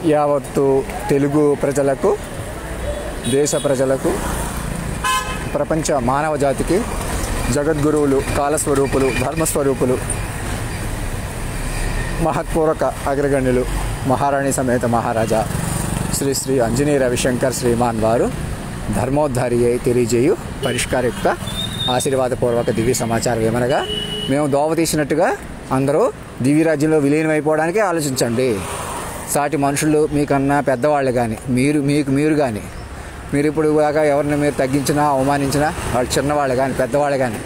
యావత్తు తెలుగు ప్రజలకు, దేశ ప్రజలకు, ప్రపంచ మానవ జాతికి జగద్గురువులు, కాలస్వరూపులు, ధర్మస్వరూపులు, మహత్పూర్వక అగ్రగణ్యులు, మహారాణి సమేత మహారాజా శ్రీ శ్రీ అంజనీ రవిశంకర్ శ్రీమాన్ వారు ధర్మోద్ధారి అయి తెలియజేయు పరిష్కారయుక్త ఆశీర్వాదపూర్వక దివ్య సమాచారం ఏమనగా, మేము దోవ తీసినట్టుగా అందరూ దివ్యరాజ్యంలో విలీనమైపోవడానికే ఆలోచించండి. సాటి మనుషులు మీకన్నా పెద్దవాళ్ళు కానీ, మీరు కానీ, మీరు ఇప్పుడు దాకా ఎవరిని మీరు తగ్గించినా అవమానించినా వాళ్ళు చిన్నవాళ్ళు కానీ పెద్దవాళ్ళు కానీ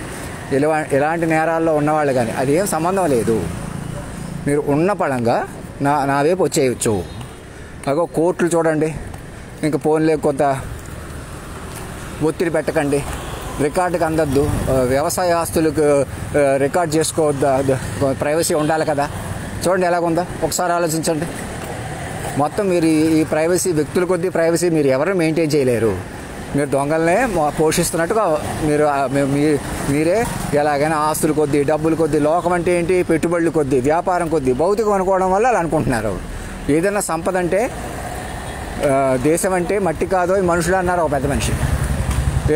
ఎలాంటి నేరాల్లో ఉన్నవాళ్ళు కానీ అది ఏం సంబంధం లేదు. మీరు ఉన్న పళంగా నా వైపు వచ్చేయచ్చు. అగో కోర్టులు చూడండి, ఇంకా ఫోన్లే కొంత ఒత్తిడి పెట్టకండి, రికార్డుకి అందద్దు, వ్యవసాయ ఆస్తులకు రికార్డ్ చేసుకోవద్దు, ప్రైవసీ ఉండాలి కదా. చూడండి ఎలాగుందో ఒకసారి ఆలోచించండి. మొత్తం మీరు ఈ ప్రైవసీ, వ్యక్తుల కొద్దీ ప్రైవసీ మీరు ఎవరు మెయింటైన్ చేయలేరు. మీరు దొంగలనే పోషిస్తున్నట్టుగా మీరే ఎలాగైనా ఆస్తుల కొద్దీ, డబ్బుల కొద్దీ, లోకం అంటే ఏంటి, పెట్టుబడుల కొద్దీ, వ్యాపారం కొద్దీ, భౌతికం అనుకోవడం వల్ల అలా అనుకుంటున్నారు. ఏదైనా సంపద అంటే, దేశం అంటే మట్టి కాదో మనుషులు అన్నారు ఒక పెద్ద మనిషి.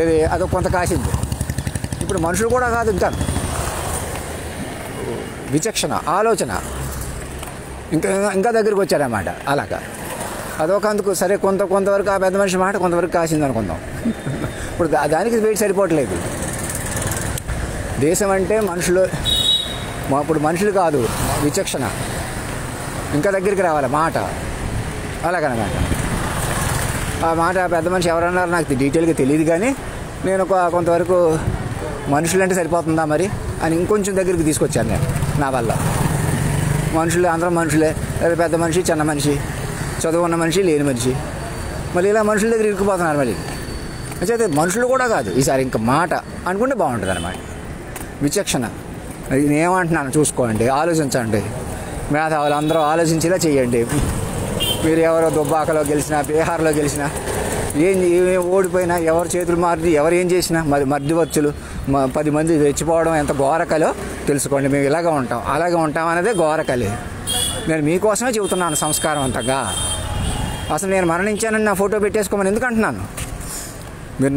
ఏది అదో కొంత కాసింది. ఇప్పుడు మనుషులు కూడా కాదు, ఇంకా విచక్షణ, ఆలోచన ఇంకా దగ్గరికి వచ్చారన్నమాట. అలాగా అదొకందుకు సరే, కొంతవరకు ఆ పెద్ద మనిషి మాట కొంతవరకు కాసింది అనుకుందాం. ఇప్పుడు దానికి వెయిట్ సరిపోవట్లేదు. దేశం అంటే మనుషులు, ఇప్పుడు మనుషులు కాదు, విచక్షణ ఇంకా దగ్గరికి రావాలి మాట. అలాగనమాట ఆ మాట పెద్ద మనిషి ఎవరన్నారో నాకు డీటెయిల్గా తెలియదు, కానీ నేను కొంతవరకు మనుషులంటే సరిపోతుందా మరి అని ఇంకొంచెం దగ్గరికి తీసుకొచ్చాను నేను నా వల్ల. మనుషులు అందరం మనుషులే, పెద్ద మనిషి, చిన్న మనిషి, చదువున్న మనిషి, లేని మనిషి, మళ్ళీ ఇలా మనుషుల దగ్గర ఇరుక్కుపోతున్నారు. మళ్ళీ అయితే మనుషులు కూడా కాదు ఈసారి, ఇంకా మాట అనుకుంటే బాగుంటుంది అన్నమాట. విచక్షణ, నేనేమంటున్నాను చూసుకోండి, ఆలోచించండి. మేధావులు అందరూ ఆలోచించేలా చేయండి. మీరు ఎవరో దుబ్బాకలో గెలిచినా, బీహార్లో గెలిచినా, ఏం ఓడిపోయినా, ఎవరు చేతులు మారి ఎవరు ఏం చేసినా మధ్యవర్తులు 10 మంది రెచ్చిపోవడం ఎంత ఘోరకలో తెలుసుకోండి. మేము ఇలాగే ఉంటాం, అలాగే ఉంటాం అనేదే ఘోరకలి. నేను మీకోసమే చెబుతున్నాను సంస్కారవంతంగా. అసలు నేను మరణించానని నా ఫోటో పెట్టేసుకోమని ఎందుకు అంటున్నాను? మీరు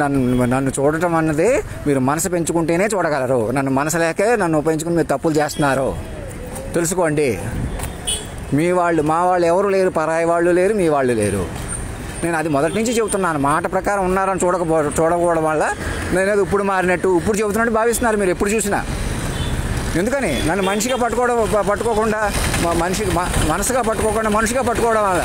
నన్ను చూడటం అన్నది మీరు మనసు పెంచుకుంటేనే చూడగలరు. నన్ను మనసు లేకే నన్ను ఉపయోగించుకుని మీరు తప్పులు చేస్తున్నారు తెలుసుకోండి. మీ వాళ్ళు, మా వాళ్ళు ఎవరు లేరు, పరాయి వాళ్ళు లేరు, మీ వాళ్ళు లేరు. నేను అది మొదటి నుంచి చెబుతున్నాను. మాట ప్రకారం ఉన్నారని చూడకపోవడం వల్ల నేనేది ఇప్పుడు మారినట్టు ఇప్పుడు చెబుతున్నట్టు భావిస్తున్నారు మీరు ఎప్పుడు చూసినా. ఎందుకని నన్ను మనిషిగా పట్టుకోకుండా మనసుగా పట్టుకోకుండా మనిషిగా పట్టుకోవడం వల్ల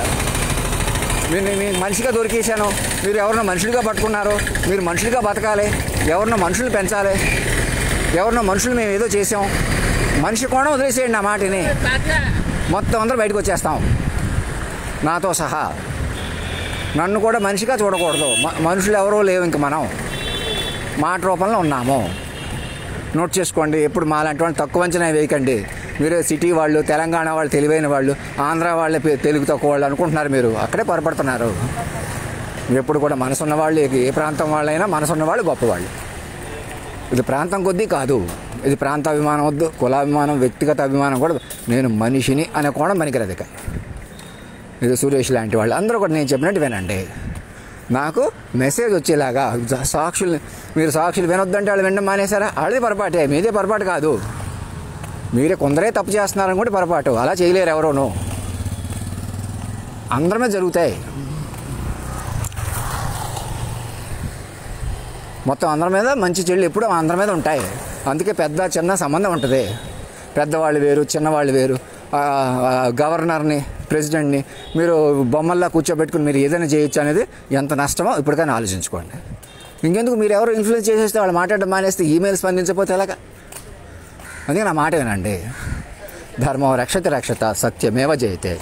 నేను మనిషిగా దొరికేశాను. మీరు ఎవరినో మనుషులుగా పట్టుకున్నారు. మీరు మనుషులుగా బతకాలి, ఎవరినో మనుషులు పెంచాలి, ఎవరినో మనుషులు మేము ఏదో చేసాం. మనిషి కోణం వదిలేసేయండి. నా మాటని మొత్తం అందరూ బయటకు వచ్చేస్తాం నాతో సహా. నన్ను కూడా మనిషిగా చూడకూడదు. మనుషులు ఎవరో లేవు, ఇంక మనం మాట రూపంలో ఉన్నాము. నోట్ చేసుకోండి. ఎప్పుడు మాలాంటి వాళ్ళు తక్కువ అంచనా వేయకండి. మీరు సిటీ వాళ్ళు, తెలంగాణ వాళ్ళు తెలివైన వాళ్ళు, ఆంధ్ర వాళ్ళే తెలుగు తక్కువ వాళ్ళు అనుకుంటున్నారు. మీరు అక్కడే పొరపడుతున్నారు. ఎప్పుడు కూడా మనసున్న వాళ్ళు, ఏ ప్రాంతం వాళ్ళైనా మనసున్న వాళ్ళు గొప్పవాళ్ళు. ఇది ప్రాంతం కొద్దీ కాదు, ఇది ప్రాంత అభిమానం వద్దు, కులాభిమానం, వ్యక్తిగత అభిమానం కూడా. నేను మనిషిని అనే కోణం పనికిరదు. ఇక ఇది సురేష్ లాంటి వాళ్ళు అందరూ కూడా నేను చెప్పినట్టు వినండి. నాకు మెసేజ్ వచ్చేలాగా మీరు సాక్షులు వినొద్దంటే వాళ్ళు వినడం మానేశారా? వాళ్ళది పొరపాటే, మీదే పొరపాటు కాదు. మీరే కొందరే తప్పు చేస్తున్నారని కూడా పొరపాటు. అలా చేయలేరు ఎవరోనూ. అందరమే జరుగుతాయి. మొత్తం అందరి మీద మంచి చెళ్ళు ఎప్పుడు అందరి మీద ఉంటాయి. అందుకే పెద్ద చిన్న సంబంధం ఉంటుంది. పెద్దవాళ్ళు వేరు, చిన్నవాళ్ళు వేరు. గవర్నర్ని, ప్రెసిడెంట్ని మీరు బొమ్మల్లా కూర్చోబెట్టుకుని మీరు ఏదైనా చేయొచ్చు అనేది ఎంత నష్టమో ఇప్పటికైనా ఆలోచించుకోండి. ఇంకెందుకు మీరు ఎవరు ఇన్ఫ్లుయెన్స్ చేసేస్తే వాళ్ళు మాట్లాడడం మానేస్తే, ఈమెయిల్ స్పందించకపోతే ఎలాగా? అందుకే నా మాట వినండి. ధర్మం రక్షతి రక్షత, సత్యమేవ జయతే.